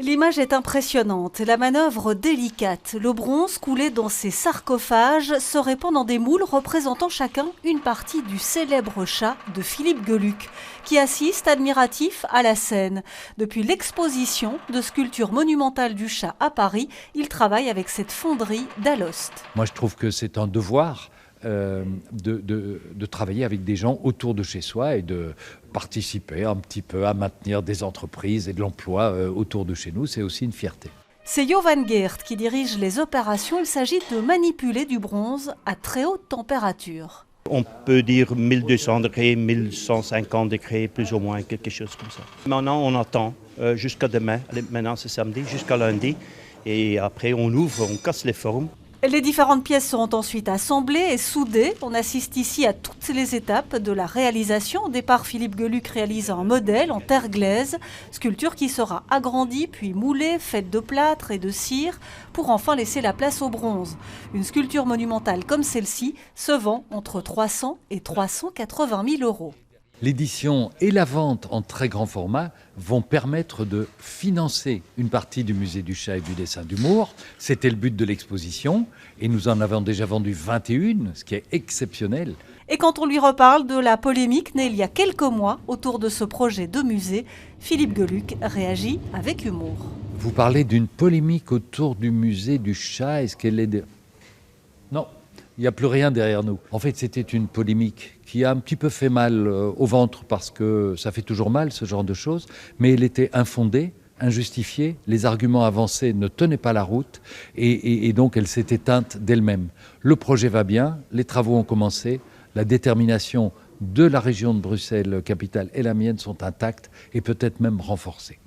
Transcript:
L'image est impressionnante, la manœuvre délicate. Le bronze coulé dans ces sarcophages se répand dans des moules représentant chacun une partie du célèbre chat de Philippe Geluck, qui assiste admiratif à la scène. Depuis l'exposition de sculptures monumentales du chat à Paris, il travaille avec cette fonderie d'Alost. Moi, je trouve que c'est un devoir de travailler avec des gens autour de chez soi et de participer un petit peu à maintenir des entreprises et de l'emploi autour de chez nous. C'est aussi une fierté. C'est Jovan Geert qui dirige les opérations. Il s'agit de manipuler du bronze à très haute température. On peut dire 1200 degrés, 1150 degrés, plus ou moins, quelque chose comme ça. Maintenant, on attend jusqu'à demain. Maintenant, c'est samedi, jusqu'à lundi. Et après, on ouvre, on casse les formes. Les différentes pièces seront ensuite assemblées et soudées. On assiste ici à toutes les étapes de la réalisation. Au départ, Philippe Geluck réalise un modèle en terre glaise, sculpture qui sera agrandie puis moulée, faite de plâtre et de cire, pour enfin laisser la place au bronze. Une sculpture monumentale comme celle-ci se vend entre 300 et 380 000 euros. L'édition et la vente en très grand format vont permettre de financer une partie du musée du chat et du dessin d'humour. C'était le but de l'exposition et nous en avons déjà vendu 21, ce qui est exceptionnel. Et quand on lui reparle de la polémique née il y a quelques mois autour de ce projet de musée, Philippe Geluck réagit avec humour. Vous parlez d'une polémique autour du musée du chat, est-ce qu'elle est... Non. Il n'y a plus rien derrière nous. En fait, c'était une polémique qui a un petit peu fait mal au ventre parce que ça fait toujours mal, ce genre de choses. Mais elle était infondée, injustifiée. Les arguments avancés ne tenaient pas la route et donc elle s'est éteinte d'elle-même. Le projet va bien, les travaux ont commencé. La détermination de la région de Bruxelles, capitale, et la mienne sont intactes et peut-être même renforcées.